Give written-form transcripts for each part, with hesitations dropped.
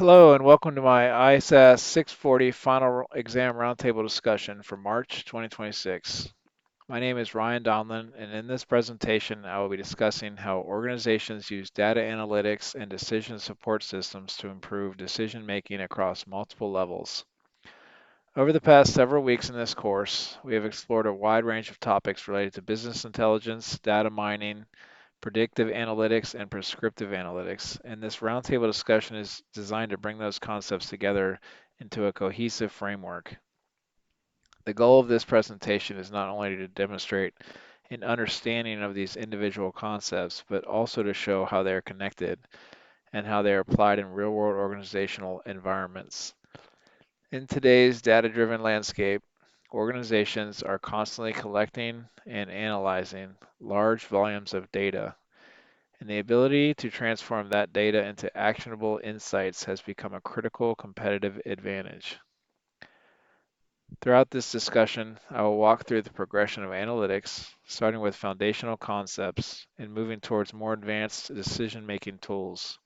Hello and welcome to my ISAS 640 final exam roundtable discussion for March 2026. My name is Ryan Donlon, and in this presentation, I will be discussing how organizations use data analytics and decision support systems to improve decision making across multiple levels. Over the past several weeks in this course, we have explored a wide range of topics related to business intelligence, data mining, predictive analytics, and prescriptive analytics, and this roundtable discussion is designed to bring those concepts together into a cohesive framework. The goal of this presentation is not only to demonstrate an understanding of these individual concepts, but also to show how they are connected and how they are applied in real-world organizational environments. In today's data-driven landscape, organizations are constantly collecting and analyzing large volumes of data, and the ability to transform that data into actionable insights has become a critical competitive advantage. Throughout this discussion, I will walk through the progression of analytics, starting with foundational concepts and moving towards more advanced decision-making tools.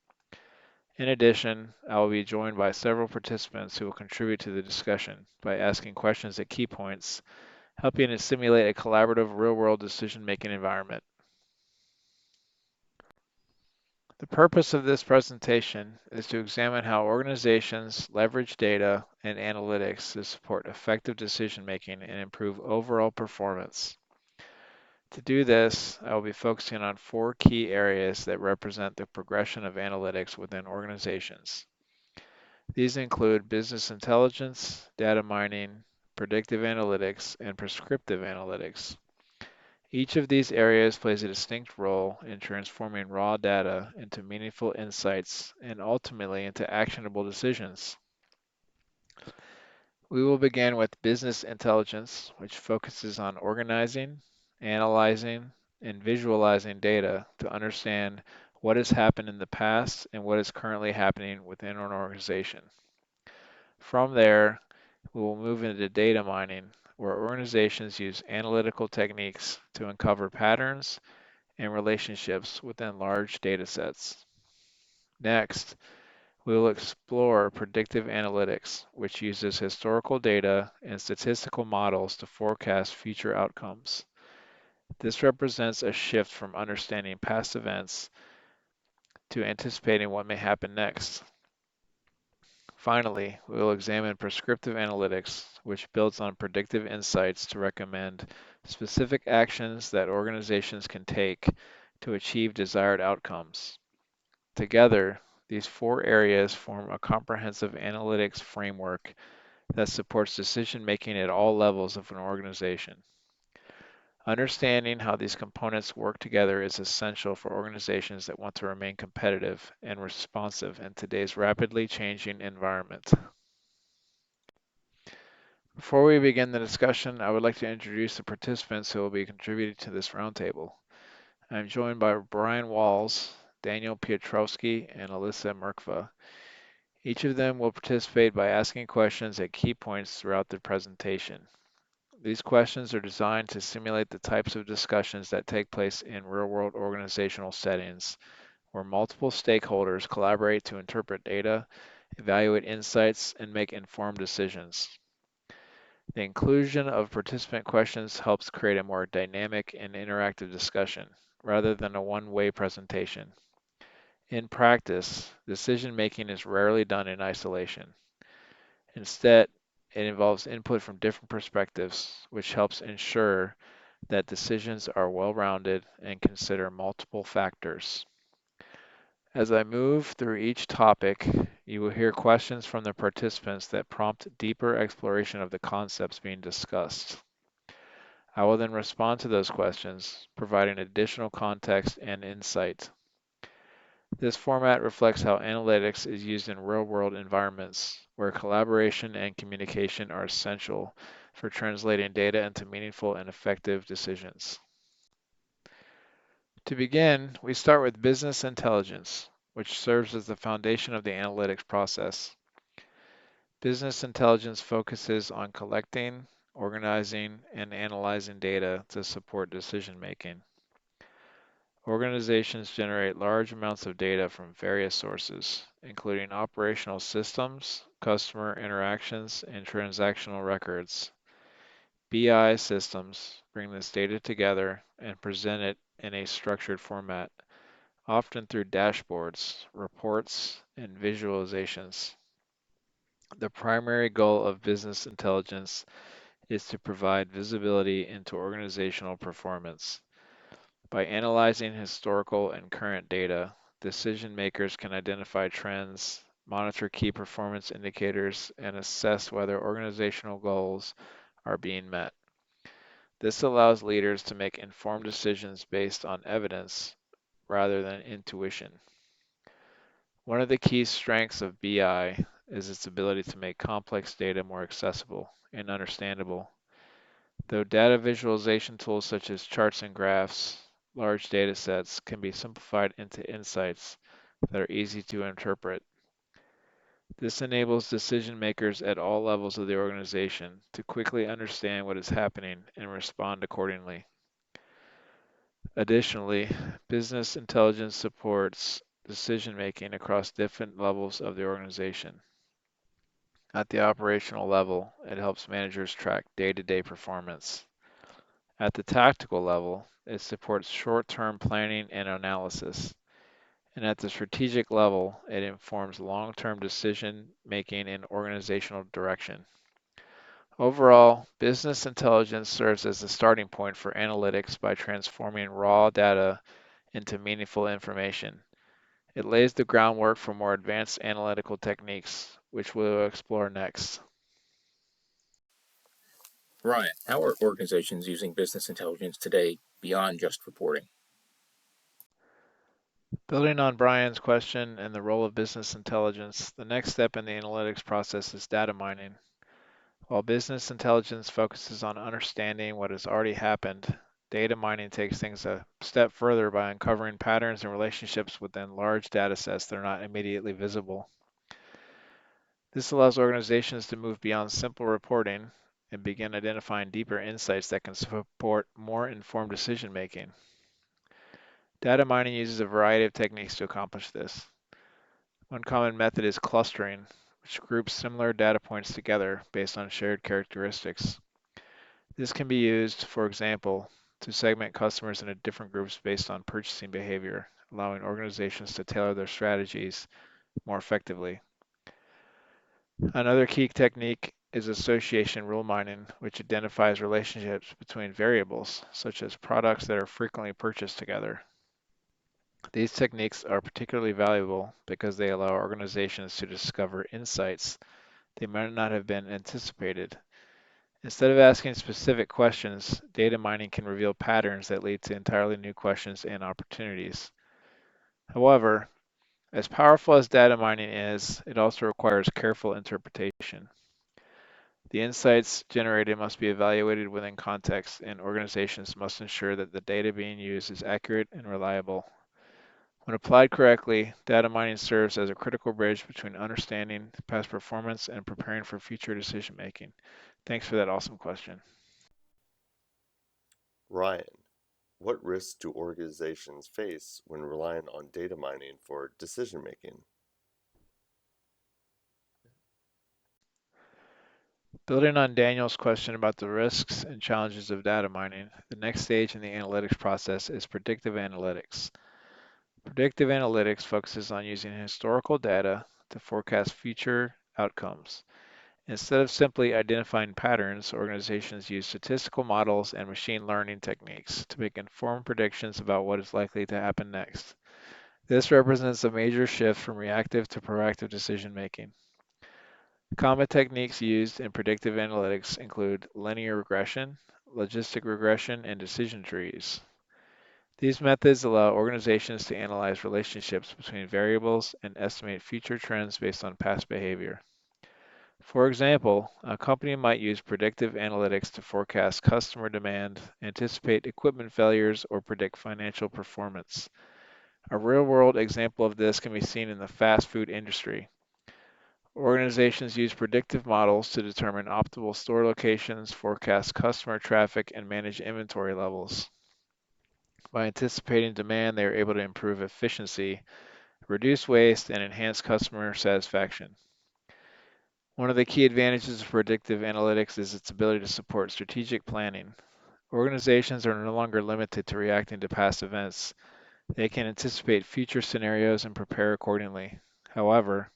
In addition, I will be joined by several participants who will contribute to the discussion by asking questions at key points, helping to simulate a collaborative real-world decision-making environment. The purpose of this presentation is to examine how organizations leverage data and analytics to support effective decision-making and improve overall performance. To do this, I will be focusing on four key areas that represent the progression of analytics within organizations. These include business intelligence, data mining, predictive analytics, and prescriptive analytics. Each of these areas plays a distinct role in transforming raw data into meaningful insights and ultimately into actionable decisions. We will begin with business intelligence, which focuses on organizing, analyzing, and visualizing data to understand what has happened in the past and what is currently happening within an organization. From there, we will move into data mining, where organizations use analytical techniques to uncover patterns and relationships within large data sets. Next, we will explore predictive analytics, which uses historical data and statistical models to forecast future outcomes. This represents a shift from understanding past events to anticipating what may happen next. Finally, we will examine prescriptive analytics, which builds on predictive insights to recommend specific actions that organizations can take to achieve desired outcomes. Together, these four areas form a comprehensive analytics framework that supports decision making at all levels of an organization. Understanding how these components work together is essential for organizations that want to remain competitive and responsive in today's rapidly changing environment. Before we begin the discussion, I would like to introduce the participants who will be contributing to this roundtable. I am joined by Brian Walls, Daniel Piotrowski, and Alyssa Merkva. Each of them will participate by asking questions at key points throughout the presentation. These questions are designed to simulate the types of discussions that take place in real-world organizational settings, where multiple stakeholders collaborate to interpret data, evaluate insights, and make informed decisions. The inclusion of participant questions helps create a more dynamic and interactive discussion, rather than a one-way presentation. In practice, decision-making is rarely done in isolation. Instead, it involves input from different perspectives, which helps ensure that decisions are well-rounded and consider multiple factors. As I move through each topic, you will hear questions from the participants that prompt deeper exploration of the concepts being discussed. I will then respond to those questions, providing additional context and insight. This format reflects how analytics is used in real-world environments, where collaboration and communication are essential for translating data into meaningful and effective decisions. To begin, we start with business intelligence, which serves as the foundation of the analytics process. Business intelligence focuses on collecting, organizing, and analyzing data to support decision making. Organizations generate large amounts of data from various sources, including operational systems, customer interactions, and transactional records. BI systems bring this data together and present it in a structured format, often through dashboards, reports, and visualizations. The primary goal of business intelligence is to provide visibility into organizational performance. By analyzing historical and current data, decision makers can identify trends, monitor key performance indicators, and assess whether organizational goals are being met. This allows leaders to make informed decisions based on evidence rather than intuition. One of the key strengths of BI is its ability to make complex data more accessible and understandable. Though data visualization tools such as charts and graphs, large data sets can be simplified into insights that are easy to interpret. This enables decision makers at all levels of the organization to quickly understand what is happening and respond accordingly. Additionally, business intelligence supports decision making across different levels of the organization. At the operational level, it helps managers track day-to-day performance. At the tactical level, it supports short-term planning and analysis. And at the strategic level, it informs long-term decision making and organizational direction. Overall, business intelligence serves as the starting point for analytics by transforming raw data into meaningful information. It lays the groundwork for more advanced analytical techniques, which we'll explore next. Ryan, how are organizations using business intelligence today beyond just reporting? Building on Brian's question and the role of business intelligence, the next step in the analytics process is data mining. While business intelligence focuses on understanding what has already happened, data mining takes things a step further by uncovering patterns and relationships within large data sets that are not immediately visible. This allows organizations to move beyond simple reporting and begin identifying deeper insights that can support more informed decision making. Data mining uses a variety of techniques to accomplish this. One common method is clustering, which groups similar data points together based on shared characteristics. This can be used, for example, to segment customers into different groups based on purchasing behavior, allowing organizations to tailor their strategies more effectively. Another key technique is association rule mining, which identifies relationships between variables, such as products that are frequently purchased together. These techniques are particularly valuable because they allow organizations to discover insights they might not have been anticipated. Instead of asking specific questions, data mining can reveal patterns that lead to entirely new questions and opportunities. However, as powerful as data mining is, it also requires careful interpretation. The insights generated must be evaluated within context, and organizations must ensure that the data being used is accurate and reliable. When applied correctly, data mining serves as a critical bridge between understanding past performance and preparing for future decision making. Thanks for that awesome question. Ryan, what risks do organizations face when relying on data mining for decision making? Building on Daniel's question about the risks and challenges of data mining, the next stage in the analytics process is predictive analytics. Predictive analytics focuses on using historical data to forecast future outcomes. Instead of simply identifying patterns, organizations use statistical models and machine learning techniques to make informed predictions about what is likely to happen next. This represents a major shift from reactive to proactive decision making. Common techniques used in predictive analytics include linear regression, logistic regression, and decision trees. These methods allow organizations to analyze relationships between variables and estimate future trends based on past behavior. For example, a company might use predictive analytics to forecast customer demand, anticipate equipment failures, or predict financial performance. A real-world example of this can be seen in the fast food industry. Organizations use predictive models to determine optimal store locations, forecast customer traffic, and manage inventory levels. By anticipating demand, they are able to improve efficiency, reduce waste, and enhance customer satisfaction. One of the key advantages of predictive analytics is its ability to support strategic planning. Organizations are no longer limited to reacting to past events. They can anticipate future scenarios and prepare accordingly. However,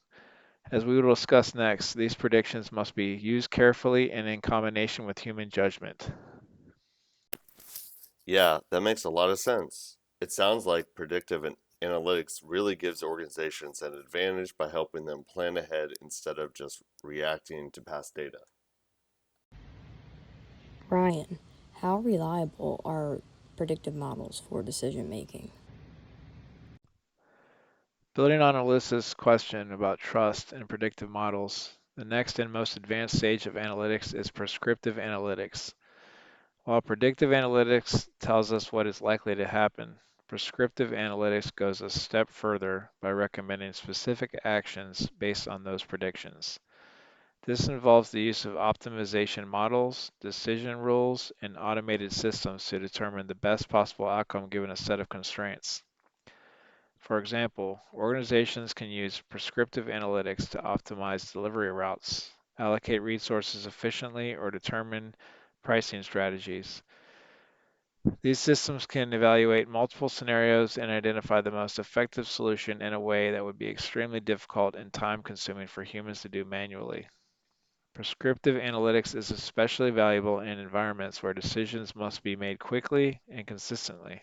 as we will discuss next, these predictions must be used carefully and in combination with human judgment. Yeah, that makes a lot of sense. It sounds like predictive analytics really gives organizations an advantage by helping them plan ahead instead of just reacting to past data. Ryan, how reliable are predictive models for decision making? Building on Alyssa's question about trust and predictive models, the next and most advanced stage of analytics is prescriptive analytics. While predictive analytics tells us what is likely to happen, prescriptive analytics goes a step further by recommending specific actions based on those predictions. This involves the use of optimization models, decision rules, and automated systems to determine the best possible outcome given a set of constraints. For example, organizations can use prescriptive analytics to optimize delivery routes, allocate resources efficiently, or determine pricing strategies. These systems can evaluate multiple scenarios and identify the most effective solution in a way that would be extremely difficult and time-consuming for humans to do manually. Prescriptive analytics is especially valuable in environments where decisions must be made quickly and consistently.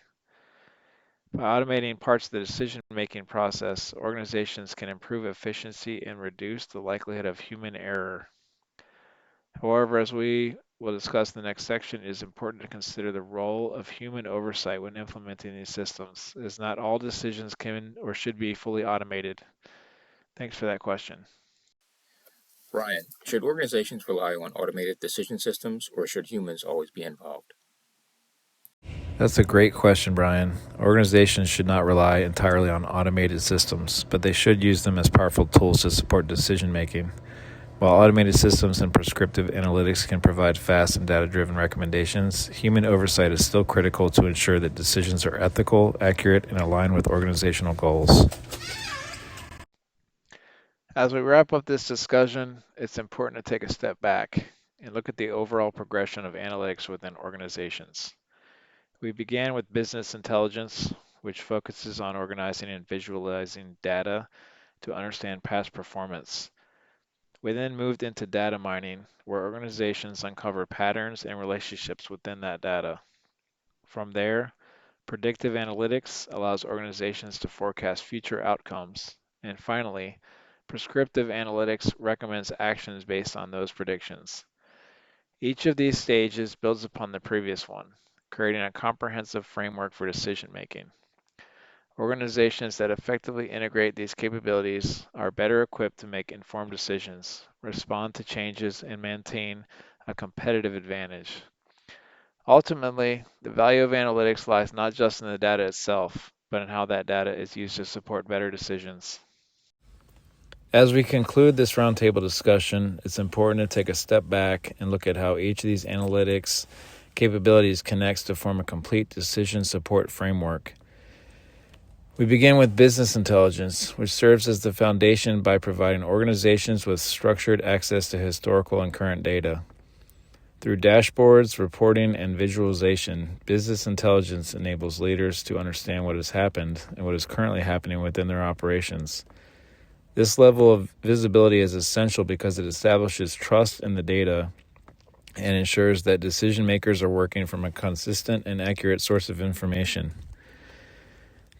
By automating parts of the decision-making process, organizations can improve efficiency and reduce the likelihood of human error. However, as we will discuss in the next section, it is important to consider the role of human oversight when implementing these systems, as not all decisions can or should be fully automated. Thanks for that question. Ryan, should organizations rely on automated decision systems or should humans always be involved? That's a great question, Brian. Organizations should not rely entirely on automated systems, but they should use them as powerful tools to support decision making. While automated systems and prescriptive analytics can provide fast and data-driven recommendations, human oversight is still critical to ensure that decisions are ethical, accurate, and aligned with organizational goals. As we wrap up this discussion, it's important to take a step back and look at the overall progression of analytics within organizations. We began with business intelligence, which focuses on organizing and visualizing data to understand past performance. We then moved into data mining, where organizations uncover patterns and relationships within that data. From there, predictive analytics allows organizations to forecast future outcomes. And finally, prescriptive analytics recommends actions based on those predictions. Each of these stages builds upon the previous one, creating a comprehensive framework for decision making. Organizations that effectively integrate these capabilities are better equipped to make informed decisions, respond to changes, and maintain a competitive advantage. Ultimately, the value of analytics lies not just in the data itself, but in how that data is used to support better decisions. As we conclude this roundtable discussion, it's important to take a step back and look at how each of these analytics capabilities connects to form a complete decision support framework. We begin with business intelligence, which serves as the foundation by providing organizations with structured access to historical and current data. Through dashboards, reporting, and visualization, business intelligence enables leaders to understand what has happened and what is currently happening within their operations. This level of visibility is essential because it establishes trust in the data and ensures that decision makers are working from a consistent and accurate source of information.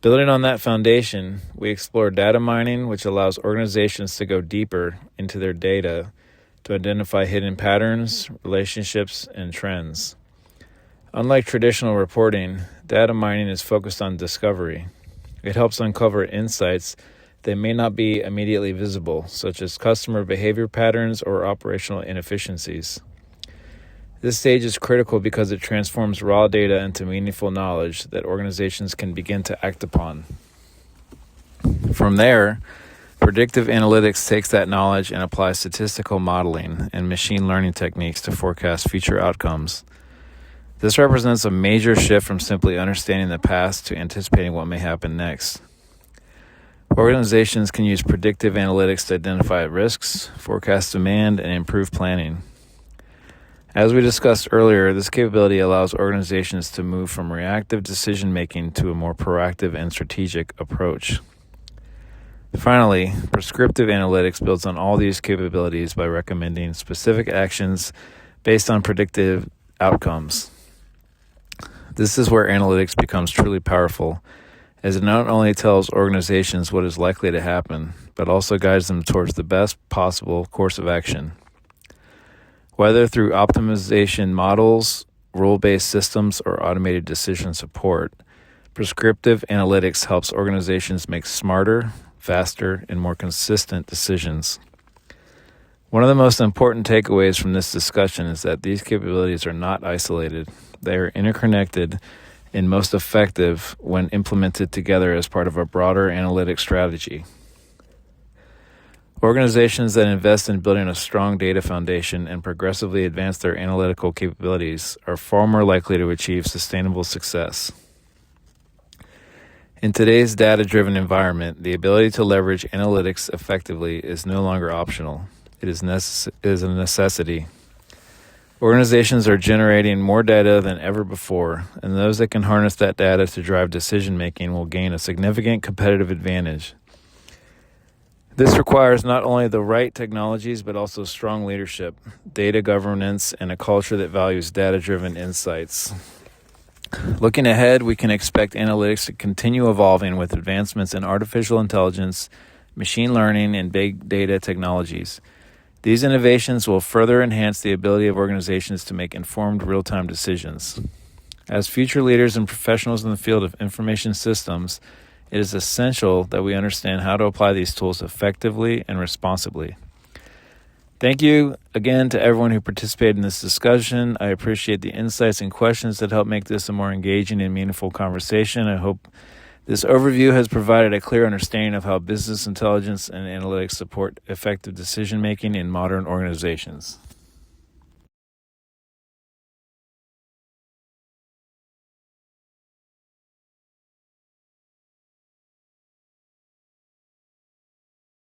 Building on that foundation, we explore data mining, which allows organizations to go deeper into their data to identify hidden patterns, relationships, and trends. Unlike traditional reporting, data mining is focused on discovery. It helps uncover insights that may not be immediately visible, such as customer behavior patterns or operational inefficiencies. This stage is critical because it transforms raw data into meaningful knowledge that organizations can begin to act upon. From there, predictive analytics takes that knowledge and applies statistical modeling and machine learning techniques to forecast future outcomes. This represents a major shift from simply understanding the past to anticipating what may happen next. Organizations can use predictive analytics to identify risks, forecast demand, and improve planning. As we discussed earlier, this capability allows organizations to move from reactive decision-making to a more proactive and strategic approach. Finally, prescriptive analytics builds on all these capabilities by recommending specific actions based on predictive outcomes. This is where analytics becomes truly powerful, as it not only tells organizations what is likely to happen, but also guides them towards the best possible course of action. Whether through optimization models, rule-based systems, or automated decision support, prescriptive analytics helps organizations make smarter, faster, and more consistent decisions. One of the most important takeaways from this discussion is that these capabilities are not isolated. They are interconnected and most effective when implemented together as part of a broader analytic strategy. Organizations that invest in building a strong data foundation and progressively advance their analytical capabilities are far more likely to achieve sustainable success. In today's data-driven environment, the ability to leverage analytics effectively is no longer optional. It is a necessity. Organizations are generating more data than ever before, and those that can harness that data to drive decision-making will gain a significant competitive advantage. This requires not only the right technologies, but also strong leadership, data governance, and a culture that values data-driven insights. Looking ahead, we can expect analytics to continue evolving with advancements in artificial intelligence, machine learning, and big data technologies. These innovations will further enhance the ability of organizations to make informed real-time decisions. As future leaders and professionals in the field of information systems, it is essential that we understand how to apply these tools effectively and responsibly. Thank you again to everyone who participated in this discussion. I appreciate the insights and questions that help make this a more engaging and meaningful conversation. I hope this overview has provided a clear understanding of how business intelligence and analytics support effective decision-making in modern organizations.